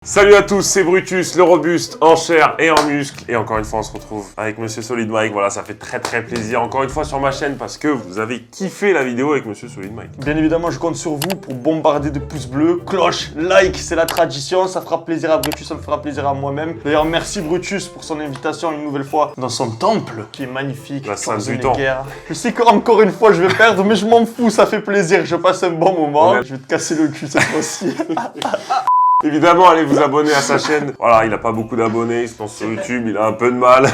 Salut à tous, c'est Brutus, le robuste en chair et en muscle. Et encore une fois, on se retrouve avec Monsieur Solid Mike. Voilà, ça fait très plaisir encore une fois sur ma chaîne parce que vous avez kiffé la vidéo avec Monsieur Solid Mike. Bien évidemment, je compte sur vous pour bombarder de pouces bleus, cloche, like, c'est la tradition. Ça fera plaisir à Brutus, ça me fera plaisir à moi-même. D'ailleurs, merci Brutus pour son invitation une nouvelle fois dans son temple qui est magnifique. La salle du temps. Je sais qu'encore une fois, je vais perdre, mais je m'en fous, ça fait plaisir. Je passe un bon moment. Ouais. Je vais te casser le cul cette fois-ci. Évidemment, allez vous abonner à sa chaîne. Voilà, il a pas beaucoup d'abonnés, il se lance sur YouTube, il a un peu de mal.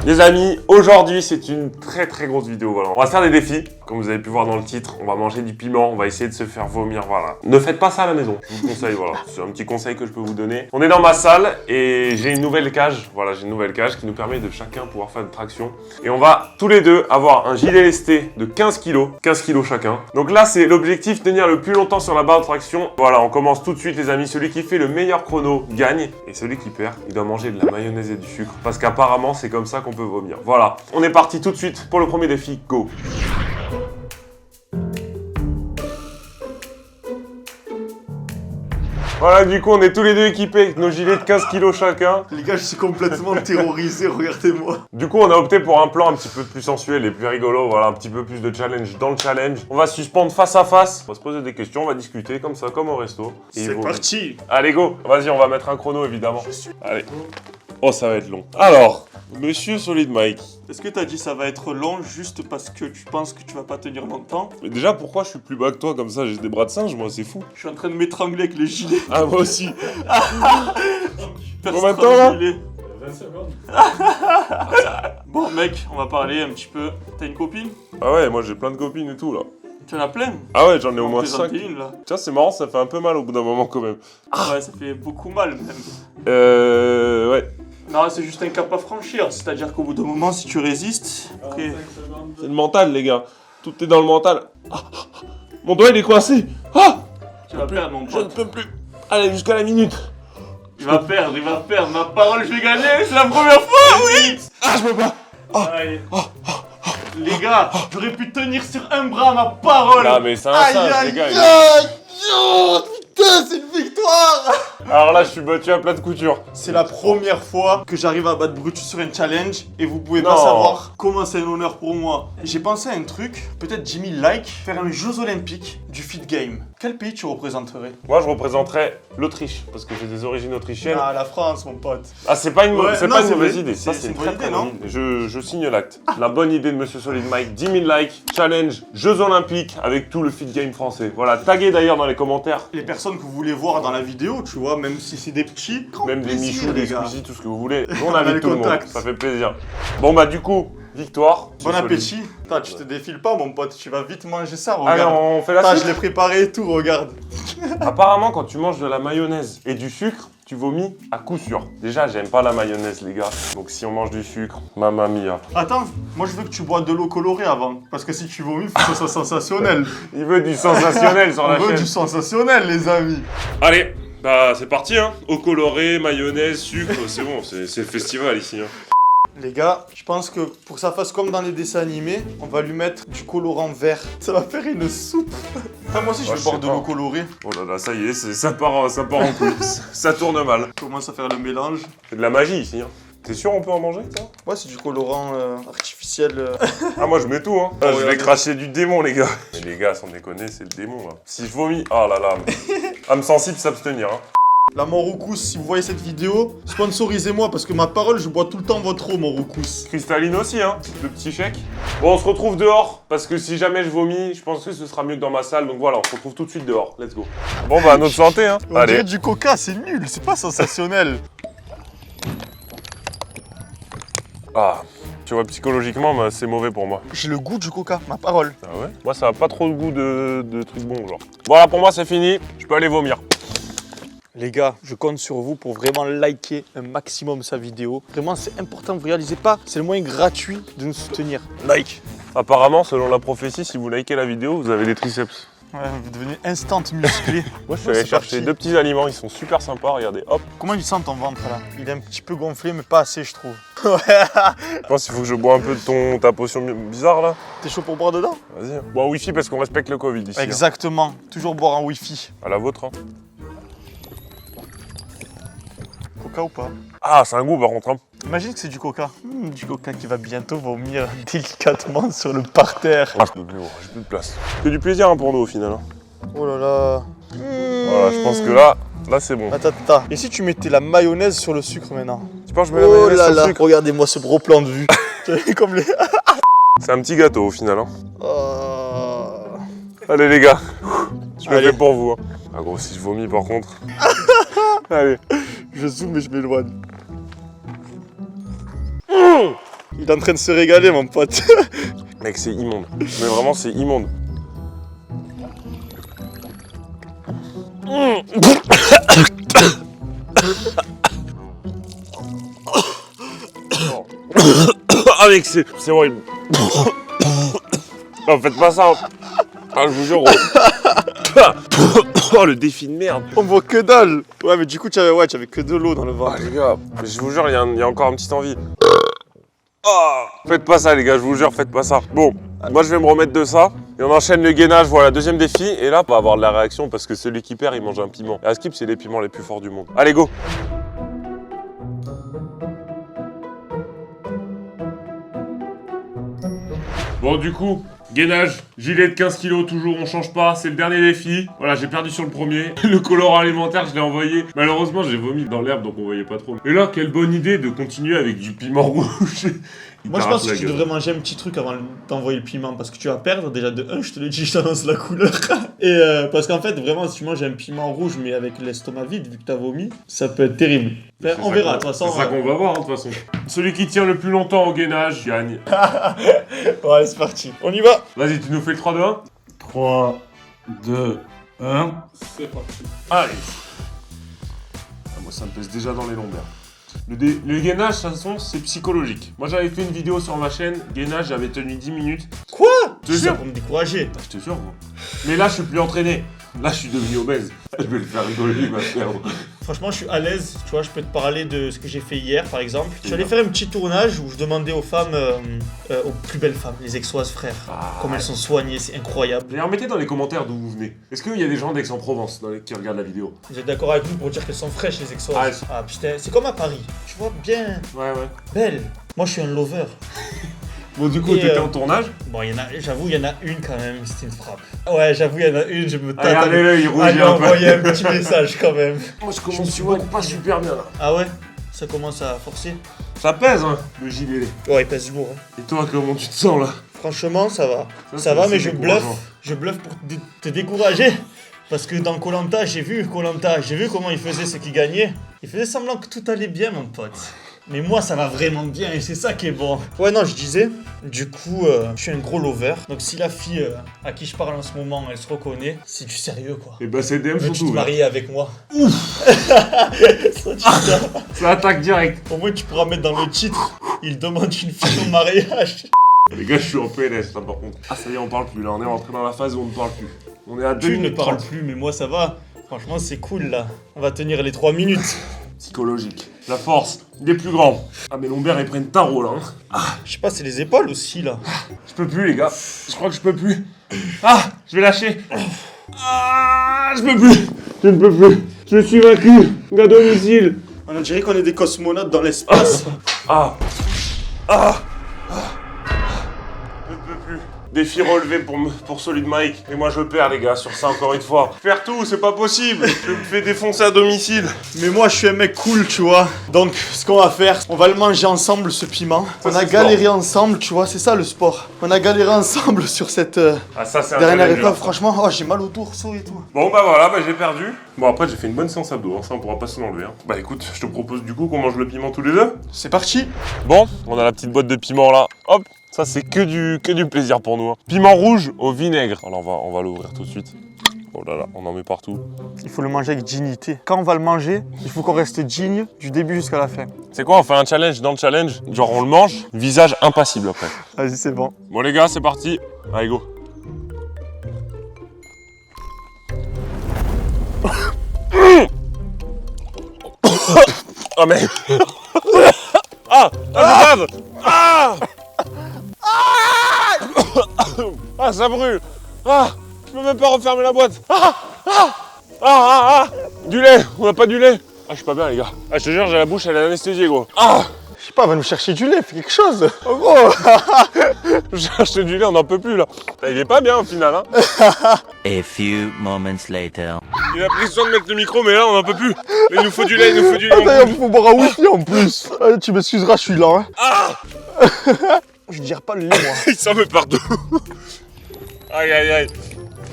Les amis, aujourd'hui, c'est une très grosse vidéo. Voilà. On va faire des défis, comme vous avez pu voir dans le titre. On va manger du piment, on va essayer de se faire vomir, voilà. Ne faites pas ça à la maison, je vous conseille, voilà. C'est un petit conseil que je peux vous donner. On est dans ma salle et j'ai une nouvelle cage. Voilà, j'ai une nouvelle cage qui nous permet de chacun pouvoir faire une traction. Et on va tous les deux avoir un gilet lesté de 15 kg. 15 kg chacun. Donc là, c'est l'objectif, tenir le plus longtemps sur la barre de traction. Voilà, on commence tout de suite, les amis. Celui qui fait le meilleur chrono gagne. Et celui qui perd, il doit manger de la mayonnaise et du sucre. Parce qu'apparemment, c'est comme ça qu'on peut vomir. Voilà, on est parti tout de suite pour le premier défi. Go! Voilà, du coup, on est tous les deux équipés avec nos gilets de 15 kg chacun. Les gars, je suis complètement terrorisé, regardez-moi. Du coup, on a opté pour un plan un petit peu plus sensuel et plus rigolo. Voilà, un petit peu plus de challenge dans le challenge. On va se suspendre face à face. On va se poser des questions, on va discuter comme ça, comme au resto. C'est parti! Allez, go! Vas-y, on va mettre un chrono, évidemment. Allez. Oh, ça va être long. Alors, Monsieur Solid Mike. Est-ce que t'as dit ça va être long juste parce que tu penses que tu vas pas tenir longtemps? Mais déjà, pourquoi je suis plus bas que toi comme ça? J'ai des bras de singe, moi, c'est fou. Je suis en train de m'étrangler avec les gilets. Ah, moi aussi. Combien de temps, là? 20 secondes. Bon, mec, on va parler un petit peu. T'as une copine? Ah ouais, moi j'ai plein de copines et tout, là. Tu en as plein? Ah ouais, j'en ai au On moins présente 5. une, là. Tiens, c'est marrant, ça fait un peu mal au bout d'un moment quand même. Ouais, ça fait beaucoup mal, même. Ouais. Non, c'est juste un cap à franchir. C'est-à-dire qu'au bout d'un moment, si tu résistes... après... 45 secondes. C'est le mental, les gars. Tout est dans le mental. Mon doigt, il est coincé. Ah! Tu vas perdre, mon Je ne pote. peux plus. Allez, jusqu'à la minute. Il va perdre. Ma parole, je vais gagner. C'est la première fois, oui. Ah, je peux pas. Allez. Les gars, j'aurais pu tenir sur un bras ma parole. Non, mais c'est un singe, les gars. Oh, putain, c'est une victoire. Alors là, je suis battu à plat de couture. C'est la première fois que j'arrive à battre Brutus sur un challenge et vous pouvez pas Non. savoir comment c'est un honneur pour moi. J'ai pensé à un truc, peut-être 10 000 likes, faire un Jeux Olympiques du Fit Game. Quel pays tu représenterais? Moi, je représenterais l'Autriche, parce que j'ai des origines autrichiennes. Ah, la France, mon pote. Ah, c'est pas une, Ouais, c'est non, pas une c'est mauvaise vrai. idée. Ça, C'est c'est une une très bonne idée, bonne idée. Je signe l'acte. La bonne idée de Monsieur Solid Mike. 10 000 likes, challenge, Jeux Olympiques, avec tout le Fit Game français. Voilà, taguez d'ailleurs dans les commentaires. Les personnes que vous voulez voir dans la vidéo, tu vois, même si c'est des petits, grand Même des plaisir, Michou, les des gars. Squeezie, tout ce que vous voulez. Nous, on On a invite les tout le monde. contacts. Ça fait plaisir. Bon, bah, du coup, victoire. Bon Monsieur Solid. appétit. Putain, tu te défiles pas, mon pote. Tu vas vite manger ça, Allez, regarde. on fait la Putain, suite. je l'ai préparé et tout, regarde. Apparemment, quand tu manges de la mayonnaise et du sucre, tu vomis à coup sûr. Déjà, j'aime pas la mayonnaise, les gars. Donc, si on mange du sucre, mamma mia. Attends, moi je veux que tu bois de l'eau colorée avant. Parce que si tu vomis, faut que ça soit sensationnel. Il veut du sensationnel sur On la veut chaîne. du sensationnel, les amis. Allez, bah c'est parti, hein. Eau colorée, mayonnaise, sucre, c'est bon, c'est le festival ici. Hein. Les gars, je pense que pour que ça fasse comme dans les dessins animés, on va lui mettre du colorant vert. Ça va faire une soupe. Ah, moi aussi, je Ouais, vais je boire sais de pas. l'eau colorée. Oh là là, ça y est, ça part en couille. Ça tourne mal. Je commence à faire le mélange. C'est de la magie ici. Hein. T'es sûr on peut en manger, toi? Ouais, c'est du colorant artificiel. Ah, moi je mets tout, hein. Oh, je vais regardez. cracher du démon, les gars. Mais les gars, sans déconner, c'est le démon, là. Si je vomis, oh là là. Âme sensible, s'abstenir, hein. La Moroukous, si vous voyez cette vidéo, sponsorisez-moi parce que ma parole, je bois tout le temps votre eau, Moroukous. Cristalline aussi, hein, le petit chèque. Bon, on se retrouve dehors, parce que si jamais je vomis, je pense que ce sera mieux que dans ma salle. Donc voilà, on se retrouve tout de suite dehors. Let's go. Bon, bah, à notre santé, hein. On dirait du coca, c'est nul, c'est pas sensationnel. Ah, tu vois, psychologiquement, bah, c'est mauvais pour moi. J'ai le goût du coca, ma parole. Ah ouais? Moi, ça a pas trop le goût de trucs bons, genre. Voilà, pour moi, c'est fini. Je peux aller vomir. Les gars, je compte sur vous pour vraiment liker un maximum sa vidéo. Vraiment, c'est important, vous réalisez pas, c'est le moyen gratuit de nous soutenir. Like. Apparemment, selon la prophétie, si vous likez la vidéo, vous avez des triceps. Ouais, vous devenez instant musclé. Moi, je suis Ouais, allé c'est chercher parti. 2 petits aliments, ils sont super sympas, regardez, hop. Comment il sent ton ventre là? Il est un petit peu gonflé, mais pas assez, je trouve. Je pense qu'il faut que je bois un peu de ta potion bizarre, là. T'es chaud pour boire dedans? Vas-y. Bois en wifi parce qu'on respecte le Covid ici. Exactement, toujours boire en wifi. Hein. À la vôtre, hein. coca ou pas? Ah, c'est un goût par contre. Hein. Imagine que c'est du coca. Du coca qui va bientôt vomir délicatement sur le parterre. Ah, je peux plus, j'ai plus de place. Que du plaisir hein, pour nous au final. Hein. Oh là là. Voilà, je pense que là c'est bon. Attends. Et si tu mettais la mayonnaise sur le sucre maintenant? Tu penses que je mets la mayonnaise sur le sucre? Regardez-moi ce gros plan de vue. Comme les... C'est un petit gâteau au final. Hein. Oh. Allez les gars, je le fais pour vous. Hein. Ah gros, si je vomis par contre. Allez. Je zoome et je m'éloigne. Il est en train de se régaler, mon pote. Mec, c'est immonde. Mais vraiment, c'est immonde. Ah mec, c'est horrible. Non, faites pas ça. Ah, je vous jure. Oh, le défi de merde. On voit que dalle. Ouais, mais du coup, tu avais que de l'eau dans le ventre. Ah les gars, je vous jure, il y a encore une petite envie. Oh, faites pas ça les gars, je vous jure, faites pas ça. Bon, moi je vais me remettre de ça. Et on enchaîne le gainage, voilà, deuxième défi. Et là, on va avoir de la réaction parce que celui qui perd, il mange un piment. Et à Skip, c'est les piments les plus forts du monde. Allez, go. Bon, du coup, gainage, gilet de 15 kg, toujours, on change pas, c'est le dernier défi. Voilà, j'ai perdu sur le premier. Le colorant alimentaire, je l'ai envoyé. Malheureusement, j'ai vomi dans l'herbe, donc on voyait pas trop. Et là, quelle bonne idée de continuer avec du piment rouge. Moi, je pense que tu devrais manger un petit truc avant d'envoyer le piment, parce que tu vas perdre. Déjà, de 1, je te le dis, je t'annonce la couleur. Et parce qu'en fait, vraiment, si tu manges un piment rouge, mais avec l'estomac vide, vu que t'as vomi, ça peut être terrible. Enfin, on verra, de toute façon. C'est ça qu'on va voir, hein, de toute façon. Celui qui tient le plus longtemps au gainage gagne. Ouais, c'est parti. On y va. Vas-y, tu nous fais le 3, 2, 1 3, 2, 1. C'est parti. Allez. Ah, moi, ça me pèse déjà dans les lombaires. Le gainage, de toute façon, c'est psychologique. Moi, j'avais fait une vidéo sur ma chaîne. Gainage, j'avais tenu 10 minutes. Quoi? Je te jure. Pour me décourager. Je te jure, moi. Mais là, je suis plus entraîné. Là, je suis devenu obèse. Je vais le faire rigoler, il va faire. Franchement, je suis à l'aise. Tu vois, je peux te parler de ce que j'ai fait hier, par exemple. Je suis allé faire un petit tournage où je demandais aux femmes, aux plus belles femmes, les Aixoises, frère, comment elles sont soignées, c'est incroyable. D'ailleurs, mettez dans les commentaires d'où vous venez. Est-ce qu'il y a des gens d'Aix-en-Provence qui regardent la vidéo? Vous êtes d'accord avec nous pour dire qu'elles sont fraîches, les Aixoises? Ah putain, c'est comme à Paris. Tu vois, bien Ouais. belle. Moi, je suis un lover. Bon, du coup, t'étais en tournage? Bon, j'avoue, il y en a une quand même, c'était une frappe. Ouais, j'avoue, il y en a une, je me tâte. Regardez-le, il rougit à lui un peu. envoyer un petit message quand même. Moi, je commence, tu vois, pas super bien là. Ah ouais? Ça commence à forcer? Ça pèse, hein, le gilet. Ouais, il pèse lourd. Hein. Et toi, comment tu te sens là? Franchement, ça va. Ça va, c'est mais je bluffe. décourageant. Je bluffe pour te décourager. Parce que dans Koh-Lanta, j'ai vu comment il faisait ce qu'il gagnait. Il faisait semblant que tout allait bien, mon pote. Mais moi, ça va vraiment bien et c'est ça qui est bon. Ouais, non, je disais, du coup, je suis un gros lover. Donc si la fille à qui je parle en ce moment, elle se reconnaît, c'est du sérieux, quoi. Et bah, c'est DM Tu te surtout. maries avec moi. Ouf. Ça attaque direct. Au moins, tu pourras mettre dans le titre, il demande une fille en mariage. Les gars, je suis en PLS là par contre. Ah, ça y est, on parle plus là. On est rentré dans la phase où on ne parle plus. On est à 2 Tu ne minutes parles 30. plus, mais moi, ça va. Franchement, c'est cool, là. On va tenir les 3 minutes. Psychologique. La force des plus grands. Ah, mes lombaires, ils prennent tarot là. Hein. Je sais pas, c'est les épaules aussi, là. Je peux plus, les gars. Je crois que je peux plus. Ah, je vais lâcher. Ah, je peux plus. Je ne peux plus. Je suis vaincu. À domicile. On dirait qu'on est des cosmonautes dans l'espace. Ah. Je ne peux plus. Défi relevé pour celui de Mike. Et moi je perds les gars sur ça encore une fois. Faire tout, c'est pas possible. Je me fais défoncer à domicile. Mais moi je suis un mec cool, tu vois. Donc ce qu'on va faire, on va le manger ensemble ce piment. On a galéré ensemble, tu vois, c'est ça le sport. On a galéré ensemble sur cette Ah ça c'est un dernière challenge. épreuve. Franchement, oh, j'ai mal au torso et tout. Bon bah voilà, j'ai perdu. Bon après j'ai fait une bonne séance abdos, hein, ça on pourra pas se l'enlever. Hein. Bah écoute, je te propose du coup qu'on mange le piment tous les deux. C'est parti. Bon, on a la petite boîte de piment là. Hop, ça c'est que du plaisir pour nous. Hein. Piment rouge au vinaigre. Alors on va l'ouvrir tout de suite. Oh là là, on en met partout. Il faut le manger avec dignité. Quand on va le manger, il faut qu'on reste digne du début jusqu'à la fin. C'est quoi, on fait un challenge dans le challenge. Genre on le mange, visage impassible après. Vas-y, c'est bon. Bon les gars, c'est parti. Allez go. Oh mais... Ah, je bave. Ah, ça brûle. Ah, je peux même pas refermer la boîte. Du lait, on n'a pas du lait. je suis pas bien, les gars. Ah, je te jure, j'ai la bouche, elle est anesthésiée, gros. Ah! Je sais pas, va nous chercher du lait, fais quelque chose. Oh gros. Je cherche du lait, on n'en peut plus, là. Il est pas bien, au final, hein. A few moments later. Il a pris soin de mettre le micro, mais là, on n'en peut plus. Il nous faut du lait, il nous faut du lait. D'ailleurs, il faut boire un whisky en plus. Tu m'excuseras, je suis là. Hein. Ah! Je dirais pas le lait, moi. Il s'en met partout. Aïe, aïe, aïe.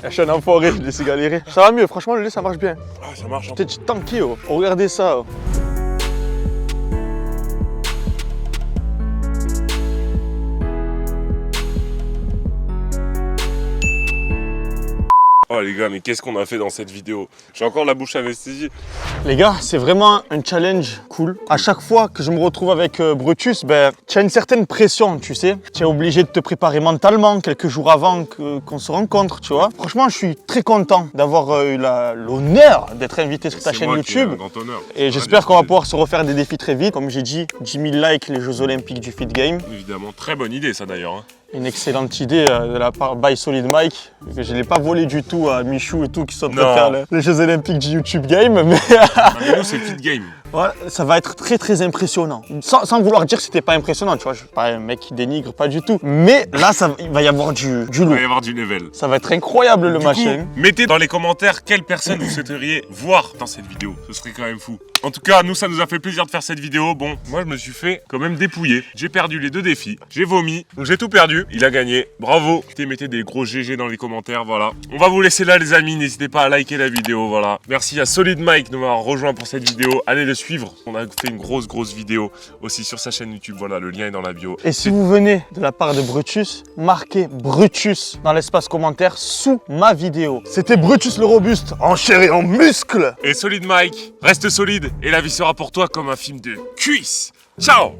Je suis un enfoiré, je l'ai laissé galérer. Ça va mieux, franchement, le lait, ça marche bien. Ah, ça marche, hein. T'es tanké, oh. Regardez ça. Oh. Oh les gars, mais qu'est-ce qu'on a fait dans cette vidéo? J'ai encore la bouche anesthésiée. Les gars, c'est vraiment un challenge cool. À chaque fois que je me retrouve avec Brutus, ben, tu as une certaine pression, tu sais. Tu es obligé de te préparer mentalement quelques jours avant qu'on se rencontre, tu vois. Franchement, je suis très content d'avoir eu l'honneur d'être invité sur ta chaîne YouTube. Un grand honneur. Et j'espère qu'on va pouvoir se refaire des défis très vite. Comme j'ai dit, 10 000 likes, les Jeux Olympiques du Fit Game. Évidemment, très bonne idée ça d'ailleurs. Hein. Une excellente idée de la part by Solid Mike, que je ne l'ai pas volé du tout à Michou et tout qui sont en train de faire les Jeux Olympiques du YouTube Game, mais Mais nous c'est Fit Game. voilà, ça va être très très impressionnant. Sans vouloir dire que c'était pas impressionnant, tu vois, je suis pas un mec qui dénigre, pas du tout. Mais là, il va y avoir du Il lourd. va y avoir du level. Ça va être incroyable le Du machin. coup, mettez dans les commentaires quelle personne vous souhaiteriez voir dans cette vidéo. Ce serait quand même fou. En tout cas, nous, ça nous a fait plaisir de faire cette vidéo. Bon, moi, je me suis fait quand même dépouiller. J'ai perdu les 2 défis. J'ai vomi. Donc, j'ai tout perdu. Il a gagné. Bravo. Mettez des gros GG dans les commentaires. Voilà. On va vous laisser là, les amis. N'hésitez pas à liker la vidéo. Voilà. Merci à Solid Mike de m'avoir rejoint pour cette vidéo. Allez le suivre. On a fait une grosse vidéo aussi sur sa chaîne YouTube. Voilà, le lien est dans la bio. Et si vous venez de la part de Brutus, marquez Brutus dans l'espace commentaire sous ma vidéo. C'était Brutus le Robuste, en chair et en muscle. Et Solid Mike, reste solide et la vie sera pour toi comme un film de cuisse. Ciao!